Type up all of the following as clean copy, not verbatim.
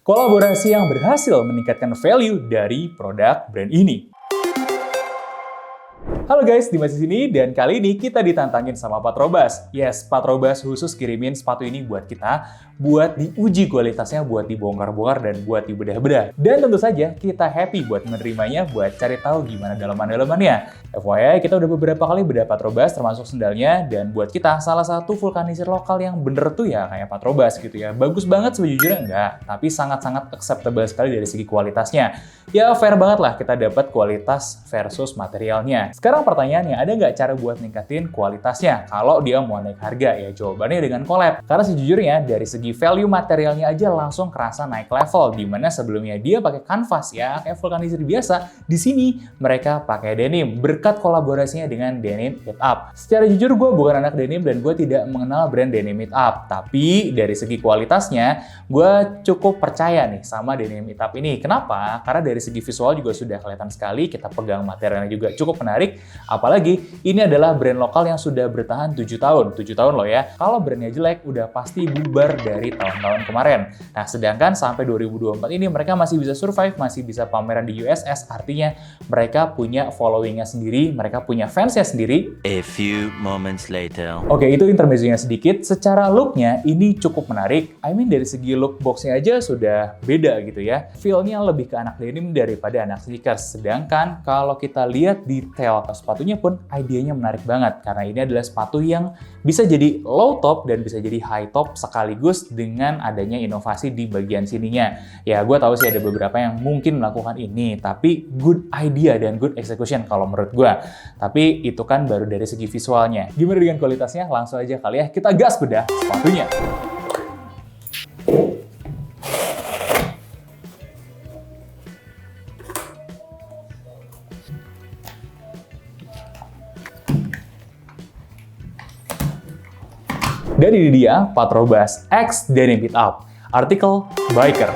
Kolaborasi yang berhasil meningkatkan value dari produk brand ini. Halo guys, Dimas di sini dan kali ini kita ditantangin sama Patrobas. Yes, Patrobas khusus kirimin sepatu ini buat kita, buat diuji kualitasnya, buat dibongkar-bongkar dan buat dibedah-bedah. Dan tentu saja kita happy buat menerimanya, buat cari tahu gimana dalaman-dalamannya. FYI, kita udah beberapa kali bedah Patrobas termasuk sendalnya, dan buat kita salah satu vulkanisir lokal yang bener tuh ya kayak Patrobas gitu ya. Bagus banget sejujurnya enggak, tapi sangat-sangat acceptable sekali dari segi kualitasnya. Ya fair banget lah kita dapat kualitas versus materialnya. Sekarang pertanyaannya, ada nggak cara buat ningkatin kualitasnya kalau dia mau naik harga? Ya jawabannya dengan collab. Karena sejujurnya dari segi value materialnya aja langsung kerasa naik level. Dimana sebelumnya dia pakai kanvas ya kayak vulkanisir biasa, di sini mereka pakai denim. Berkat kolaborasinya dengan Denim It Up. Secara jujur gue bukan anak denim dan gue tidak mengenal brand Denim It Up. Tapi dari segi kualitasnya gue cukup percaya nih sama Denim It Up ini. Kenapa? Karena dari segi visual juga sudah kelihatan sekali. Kita pegang materialnya juga cukup menarik. Apalagi ini adalah brand lokal yang sudah bertahan 7 tahun. 7 tahun loh ya. Kalau brandnya jelek udah pasti bubar dari tahun-tahun kemarin. Nah sedangkan sampai 2024 ini mereka masih bisa survive, masih bisa pameran di USS. Artinya mereka punya followingnya sendiri, mereka punya fansnya sendiri. A few moments later. Oke, itu intermezzonya sedikit. Secara looknya ini cukup menarik. I mean dari segi look boxnya aja sudah beda gitu ya. Feel-nya lebih ke anak denim daripada anak sneakers. Sedangkan kalau kita lihat detail sepatunya pun idenya menarik banget. Karena ini adalah sepatu yang bisa jadi low top dan bisa jadi high top sekaligus dengan adanya inovasi di bagian sininya. Ya gue tahu sih ada beberapa yang mungkin melakukan ini, tapi good idea dan good execution kalau menurut gue. Tapi itu kan baru dari segi visualnya. Gimana dengan kualitasnya? Langsung aja kali ya kita gas bedah sepatunya. Dan ini dia Patrobas X Denim It Up, artikel Biker.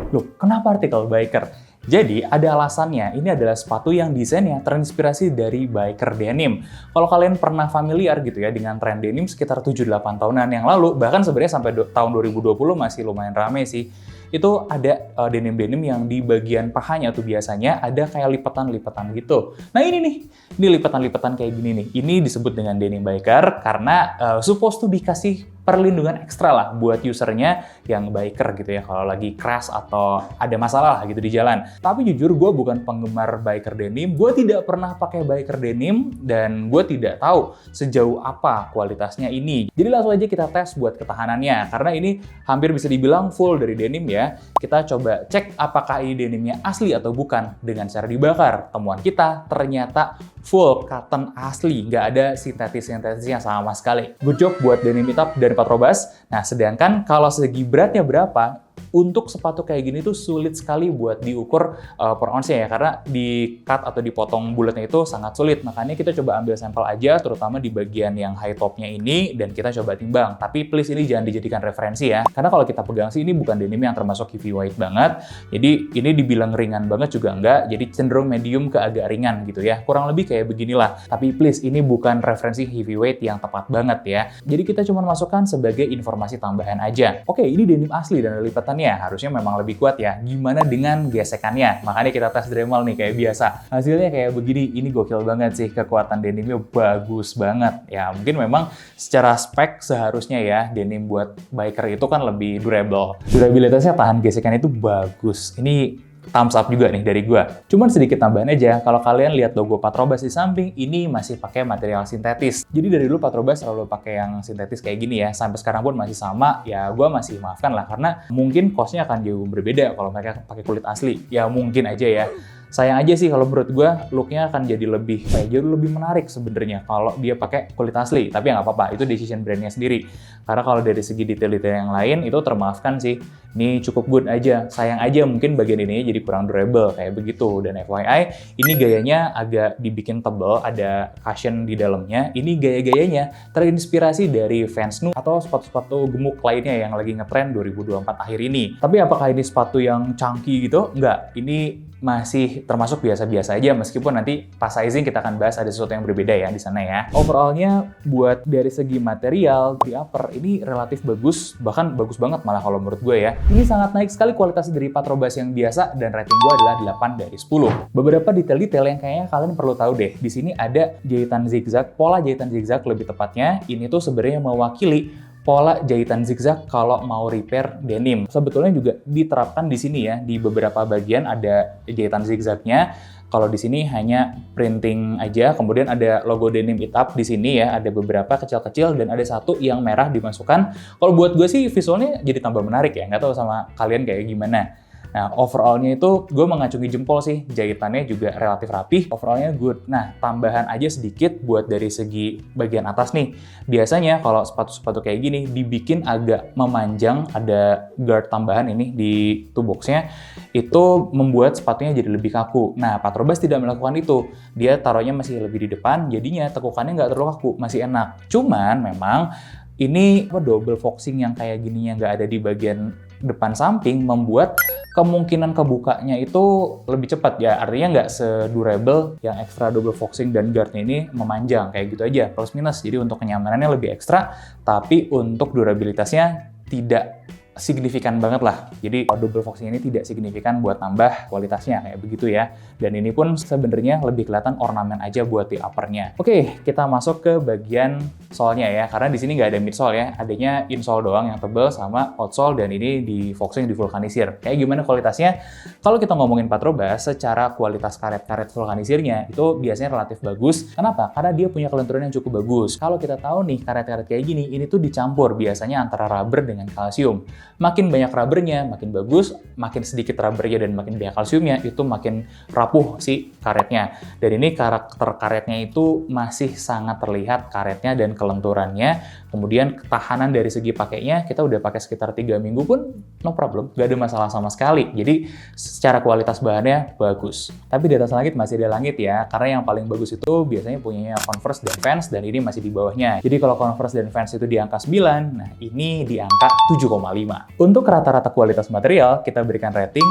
Loh, kenapa artikel Biker? Jadi, ada alasannya. Ini adalah sepatu yang desainnya terinspirasi dari biker denim. Kalau kalian pernah familiar gitu ya dengan tren denim sekitar 7-8 tahunan yang lalu, bahkan sebenarnya sampai tahun 2020 masih lumayan rame sih. Itu ada denim-denim yang di bagian pahanya tuh biasanya ada kayak lipetan-lipetan gitu. Nah ini nih, ini lipetan-lipetan kayak gini nih. Ini disebut dengan denim biker karena supposed to dikasih perlindungan ekstra lah buat usernya yang biker gitu ya kalau lagi crash atau ada masalah lah gitu di jalan. Tapi jujur gue bukan penggemar biker denim, gue tidak pernah pakai biker denim dan gue tidak tahu sejauh apa kualitasnya ini. Jadi langsung aja kita tes buat ketahanannya karena ini hampir bisa dibilang full dari denim ya. Kita coba cek apakah ini denimnya asli atau bukan dengan cara dibakar. Temuan kita ternyata full cotton asli, nggak ada sintetis-sintetisnya sama sekali. Good job buat Denim It Up dari Patrobas. Nah, sedangkan kalau segi beratnya berapa, untuk sepatu kayak gini tuh sulit sekali buat diukur per ounce-nya ya, karena di cut atau dipotong bulatnya itu sangat sulit. Makanya kita coba ambil sampel aja, terutama di bagian yang high top-nya ini, dan kita coba timbang. Tapi please ini jangan dijadikan referensi ya, karena kalau kita pegang sih ini bukan denim yang termasuk heavyweight banget. Jadi ini dibilang ringan banget juga enggak, jadi cenderung medium ke agak ringan gitu ya. Kurang lebih kayak beginilah. Tapi please ini bukan referensi heavyweight yang tepat banget ya. Jadi kita cuma masukkan sebagai informasi tambahan aja. Oke, ini denim asli dan ada lipatan harusnya memang lebih kuat ya. Gimana dengan gesekannya? Makanya kita tes Dremel nih kayak biasa. Hasilnya kayak begini. Ini gokil banget sih. Kekuatan denimnya bagus banget. Ya mungkin memang secara spek seharusnya ya denim buat biker itu kan lebih durable. Durabilitasnya tahan gesekan itu bagus. Ini thumbs up juga nih dari gua. Cuman sedikit tambahan aja, kalau kalian lihat logo Patrobas di samping, ini masih pakai material sintetis. Jadi dari dulu Patrobas selalu pakai yang sintetis kayak gini ya, sampai sekarang pun masih sama, ya gua masih maafkan lah, karena mungkin cost-nya akan jauh berbeda kalau mereka pakai kulit asli. Ya mungkin aja ya. Sayang aja sih kalau menurut gue looknya akan jadi lebih jauh lebih menarik sebenarnya kalau dia pakai kulit asli. Tapi ya nggak apa-apa, itu decision brandnya sendiri. Karena kalau dari segi detail-detail yang lain itu termaafkan sih. Ini cukup good aja. Sayang aja mungkin bagian ini jadi kurang durable kayak begitu. Dan FYI, ini gayanya agak dibikin tebal, ada cushion di dalamnya. Ini gaya-gayanya terinspirasi dari Vans Nu atau sepatu-sepatu gemuk lainnya yang lagi ngetren 2024 akhir ini. Tapi apakah ini sepatu yang chunky gitu? Enggak. Ini masih termasuk biasa-biasa aja, meskipun nanti pas sizing kita akan bahas ada sesuatu yang berbeda ya di sana ya. Overallnya buat dari segi material di upper ini relatif bagus, bahkan bagus banget malah kalau menurut gue ya. Ini sangat naik sekali kualitas dari Patrobas yang biasa dan rating gue adalah 8 dari 10. Beberapa detail-detail yang kayaknya kalian perlu tahu deh. Di sini ada jahitan zigzag, pola jahitan zigzag lebih tepatnya. Ini tuh sebenarnya mewakili pola jahitan zigzag kalau mau repair denim. Sebetulnya juga diterapkan di sini ya, di beberapa bagian ada jahitan zigzagnya. Kalau di sini hanya printing aja, kemudian ada logo denim itap di sini ya, ada beberapa kecil-kecil dan ada satu yang merah dimasukkan. Kalau buat gue sih visualnya jadi tambah menarik ya, nggak tahu sama kalian kayak gimana. Nah, overallnya itu gue mengacungi jempol sih, jahitannya juga relatif rapih, overallnya good. Nah, tambahan aja sedikit buat dari segi bagian atas nih. Biasanya kalau sepatu-sepatu kayak gini dibikin agak memanjang, ada guard tambahan ini di toolbox-nya, itu membuat sepatunya jadi lebih kaku. Nah, Patrobas tidak melakukan itu. Dia taruhnya masih lebih di depan, jadinya tekukannya nggak terlalu kaku, masih enak. Cuman memang ini double foxing yang kayak gininya nggak ada di bagian depan samping membuat kemungkinan kebukanya itu lebih cepat ya, artinya nggak sedurable yang extra double foxing dan guardnya ini memanjang kayak gitu aja, plus minus. Jadi untuk kenyamanannya lebih ekstra, tapi untuk durabilitasnya tidak signifikan banget lah. Jadi double foxing ini tidak signifikan buat nambah kualitasnya kayak begitu ya. Dan ini pun sebenarnya lebih kelihatan ornamen aja buat di uppernya. Oke, kita masuk ke bagian solnya ya. Karena di sini nggak ada midsole ya, adanya insole doang yang tebal sama outsole, dan ini di foxing di vulkanisir. Kayak gimana kualitasnya? Kalau kita ngomongin Patrobas, secara kualitas karet-karet vulkanisirnya itu biasanya relatif bagus. Kenapa? Karena dia punya kelenturan yang cukup bagus. Kalau kita tahu nih karet-karet kayak gini, ini tuh dicampur biasanya antara rubber dengan kalsium. Makin banyak rubbernya, makin bagus. Makin sedikit rubbernya dan makin banyak kalsiumnya, itu makin rapuh si karetnya. Dan ini karakter karetnya itu masih sangat terlihat karetnya dan kelenturannya. Kemudian ketahanan dari segi pakainya, kita udah pakai sekitar 3 minggu pun no problem, gak ada masalah sama sekali. Jadi secara kualitas bahannya bagus. Tapi di atas langit masih ada langit ya, karena yang paling bagus itu biasanya punyanya Converse dan Vans, dan ini masih di bawahnya. Jadi kalau Converse dan Vans itu di angka 9, nah ini di angka 7,5. Untuk rata-rata kualitas material, kita berikan rating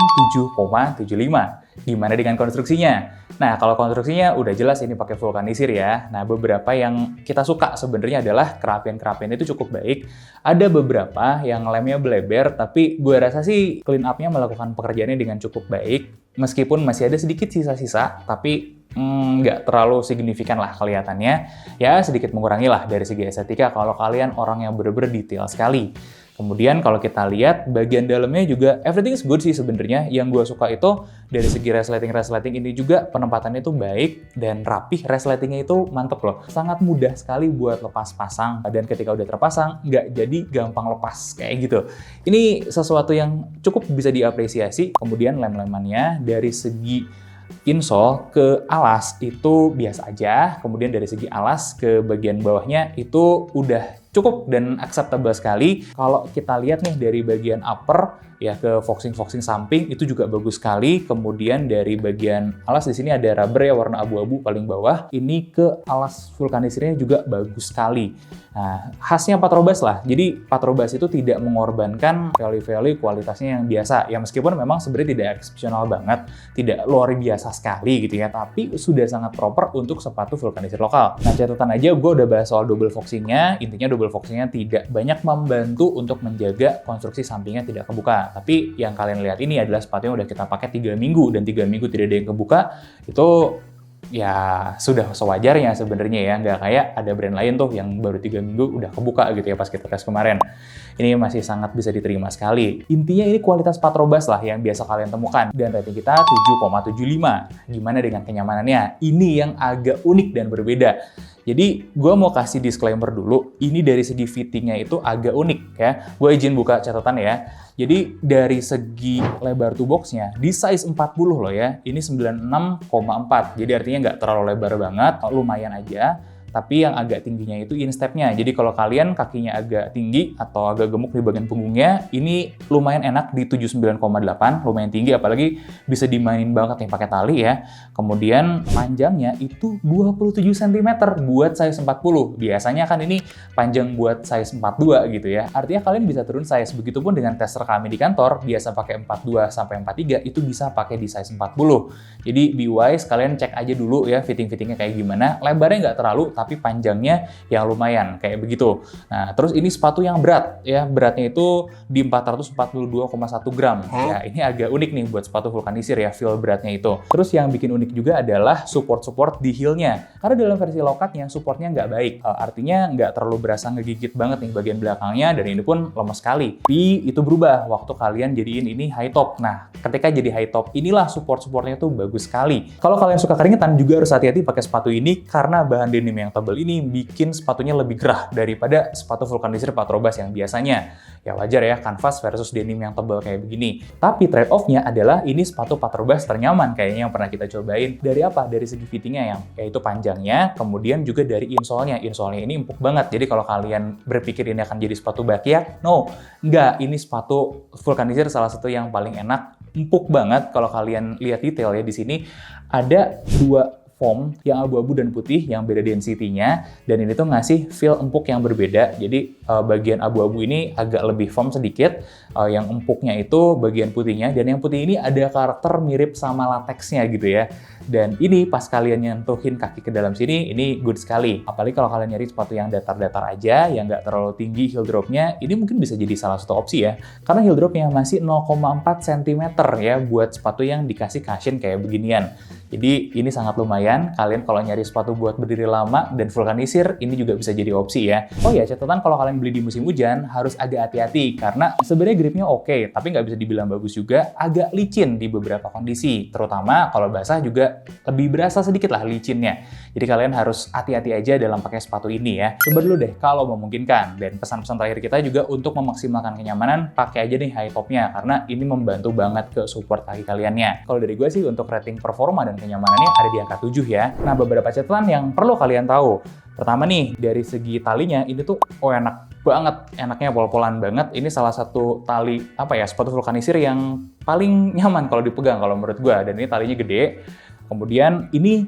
7,75. Gimana dengan konstruksinya? Nah, kalau konstruksinya udah jelas ini pakai vulkanisir ya. Nah, beberapa yang kita suka sebenarnya adalah kerapian-kerapian itu cukup baik. Ada beberapa yang lemnya beleber, tapi gue rasa sih clean up-nya melakukan pekerjaannya dengan cukup baik. Meskipun masih ada sedikit sisa-sisa, tapi nggak terlalu signifikan lah kelihatannya. Ya, sedikit mengurangi lah dari segi estetika kalau kalian orang yang bener-bener detail sekali. Kemudian kalau kita lihat bagian dalamnya juga everything is good sih sebenarnya. Yang gue suka itu dari segi resleting ini juga penempatannya itu baik dan rapih. Resletingnya itu mantep loh. Sangat mudah sekali buat lepas pasang, dan ketika udah terpasang nggak jadi gampang lepas kayak gitu. Ini sesuatu yang cukup bisa diapresiasi. Kemudian lem-lemannya dari segi insole ke alas itu biasa aja. Kemudian dari segi alas ke bagian bawahnya itu udah cukup dan acceptable sekali. Kalau kita lihat nih dari bagian upper ya ke foxing samping itu juga bagus sekali. Kemudian dari bagian alas di sini ada rubber ya warna abu-abu paling bawah. Ini ke alas vulkanisirnya juga bagus sekali. Nah, khasnya Patrobas lah. Jadi Patrobas itu tidak mengorbankan value-value kualitasnya yang biasa. Ya meskipun memang sebenarnya tidak eksepsional banget, tidak luar biasa sekali gitu ya, tapi sudah sangat proper untuk sepatu vulkanisir lokal. Nah, catatan aja gue udah bahas soal double foxingnya. Intinya double foxingnya tidak banyak membantu untuk menjaga konstruksi sampingnya tidak kebuka. Tapi yang kalian lihat ini adalah sepatu yang udah kita pakai 3 minggu dan 3 minggu tidak ada yang kebuka. Itu ya sudah sewajarnya sebenarnya ya, nggak kayak ada brand lain tuh yang baru 3 minggu udah kebuka gitu ya pas kita tes kemarin. Ini masih sangat bisa diterima sekali. Intinya ini kualitas Patrobas lah yang biasa kalian temukan, dan rating kita 7,75. Gimana dengan kenyamanannya? Ini yang agak unik dan berbeda. Jadi gue mau kasih disclaimer dulu, ini dari segi fittingnya itu agak unik ya. Gue izin buka catatan ya. Jadi dari segi lebar toolbox-nya, di size 40 loh ya, ini 96,4. Jadi artinya nggak terlalu lebar banget, lumayan aja. tapi yang agak tingginya itu instepnya. Jadi kalau kalian kakinya agak tinggi atau agak gemuk di bagian punggungnya, ini lumayan enak di 79,8, lumayan tinggi, apalagi bisa dimainin banget nih pakai tali ya. Kemudian panjangnya itu 27 cm buat size 40. Biasanya kan ini panjang buat size 42 gitu ya. Artinya kalian bisa turun size. Begitupun dengan tester kami di kantor, biasa pakai 42 sampai 43, itu bisa pakai di size 40. Jadi be wise, kalian cek aja dulu ya fitting-fittingnya kayak gimana. Lebarnya nggak terlalu, tapi panjangnya yang lumayan, kayak begitu. Nah, terus ini sepatu yang berat ya. Beratnya itu di 442,1 gram. Ya, ini agak unik nih buat sepatu vulkanisir ya, feel beratnya itu. Terus yang bikin unik juga adalah support-support di heel-nya. Karena dalam versi low-cut-nya, supportnya nggak baik. Artinya nggak terlalu berasa ngegigit banget nih bagian belakangnya, dan ini pun lemes sekali. Tapi itu berubah waktu kalian jadiin ini high top. Nah, ketika jadi high top, inilah support-supportnya tuh bagus sekali. Kalau kalian suka keringetan, juga harus hati-hati pakai sepatu ini, karena bahan denim yang tebal ini bikin sepatunya lebih gerah daripada sepatu vulkanisir Patrobas yang biasanya. Ya wajar ya, kanvas versus denim yang tebal kayak begini. Tapi trade-off-nya adalah ini sepatu Patrobas ternyaman kayaknya yang pernah kita cobain. Dari apa? Dari segi fittingnya yang yaitu panjangnya, kemudian juga dari insole-nya. Insole-nya ini empuk banget. Jadi kalau kalian berpikir ini akan jadi sepatu bakyak, no, enggak. Ini sepatu vulkanisir salah satu yang paling enak, empuk banget. Kalau kalian lihat detail ya di sini ada dua foam yang abu-abu dan putih yang beda density-nya, dan ini tuh ngasih feel empuk yang berbeda. Jadi bagian abu-abu ini agak lebih foam sedikit, yang empuknya itu bagian putihnya, dan yang putih ini ada karakter mirip sama latexnya gitu ya. Dan ini pas kalian nyentuhin kaki ke dalam sini, ini good sekali. Apalagi kalau kalian nyari sepatu yang datar-datar aja, yang nggak terlalu tinggi heel drop-nya, ini mungkin bisa jadi salah satu opsi ya. Karena heel drop-nya masih 0,4 cm ya buat sepatu yang dikasih cushion kayak beginian. Jadi ini sangat lumayan, kalian kalau nyari sepatu buat berdiri lama dan vulkanisir, ini juga bisa jadi opsi ya. Oh ya, catatan kalau kalian beli di musim hujan, harus agak hati-hati, karena sebenarnya gripnya oke, tapi nggak bisa dibilang bagus juga, agak licin di beberapa kondisi, terutama kalau basah juga lebih berasa sedikit lah licinnya. Jadi kalian harus hati-hati aja dalam pakai sepatu ini ya. Coba dulu deh kalau memungkinkan, dan pesan-pesan terakhir kita juga untuk memaksimalkan kenyamanan, pakai aja nih high top-nya, karena ini membantu banget ke support kaki kaliannya. Kalau dari gue sih untuk rating performa dan kenyamanannya ada di angka 7 ya. Nah, beberapa catatan yang perlu kalian tahu. Pertama nih, dari segi talinya ini tuh enak banget, enaknya pol-polan banget. Ini salah satu tali sepatu vulkanisir yang paling nyaman kalau dipegang kalau menurut gua, dan ini talinya gede. Kemudian ini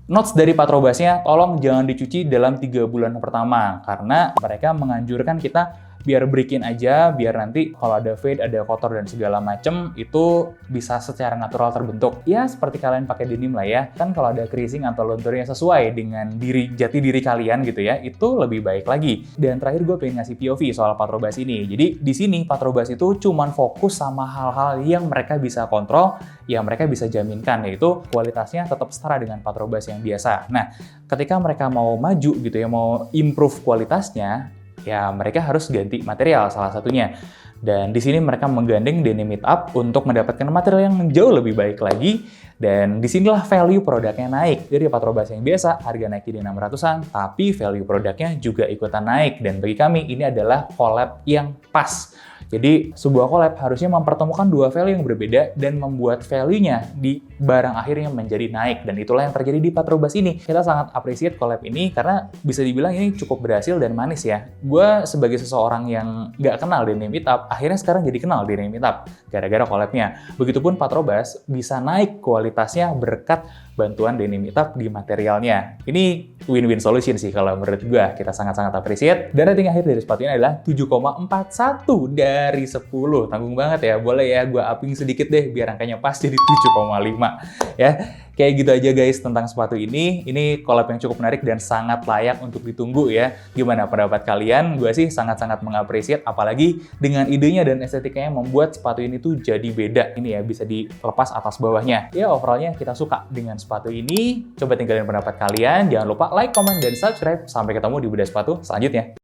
notes dari Patrobasnya, tolong jangan dicuci dalam 3 bulan pertama, karena mereka menganjurkan kita biar break-in aja, biar nanti kalau ada fade, ada kotor dan segala macem, itu bisa secara natural terbentuk. Ya, seperti kalian pakai denim lah ya. Kan kalau ada creasing atau luntur yang sesuai dengan jati diri kalian gitu ya, itu lebih baik lagi. Dan terakhir gue pengen ngasih POV soal Patrobas ini. Jadi di sini Patrobas itu cuman fokus sama hal-hal yang mereka bisa kontrol, yang mereka bisa jaminkan, yaitu kualitasnya tetap setara dengan Patrobas yang biasa. Nah, ketika mereka mau maju gitu ya, mau improve kualitasnya, ya mereka harus ganti material salah satunya. Dan di sini mereka menggandeng Denim Meet Up untuk mendapatkan material yang jauh lebih baik lagi. Dan disinilah value produknya naik. Dari Patrobas yang biasa, harga naik di 600-an, tapi value produknya juga ikutan naik. Dan bagi kami, ini adalah collab yang pas. Jadi, sebuah collab harusnya mempertemukan dua value yang berbeda dan membuat value-nya di barang akhirnya menjadi naik. Dan itulah yang terjadi di Patrobas ini. Kita sangat appreciate collab ini karena bisa dibilang ini cukup berhasil dan manis ya. Gue sebagai seseorang yang nggak kenal Denim Meet Up, akhirnya sekarang jadi kenal Denim Meet Up gara-gara collab-nya. Begitupun Patrobas bisa naik kualitasnya berkat bantuan Denim Meet Up di materialnya. Ini win-win solution sih kalau menurut gue. Kita sangat-sangat appreciate. Dan rating akhir dari sepatu ini adalah 7,41 dari 10. Tanggung banget ya. Boleh ya gue upping sedikit deh biar angkanya pas jadi 7,5 ya. Kayak gitu aja guys tentang sepatu ini. Ini collab yang cukup menarik dan sangat layak untuk ditunggu ya. Gimana pendapat kalian? Gue sih sangat-sangat mengapresiat, apalagi dengan idenya dan estetikanya membuat sepatu ini tuh jadi beda. Ini ya bisa dilepas atas bawahnya. Ya overallnya kita suka dengan sepatu ini. Coba tinggalin pendapat kalian. Jangan lupa like, comment, dan subscribe. Sampai ketemu di bedah sepatu selanjutnya.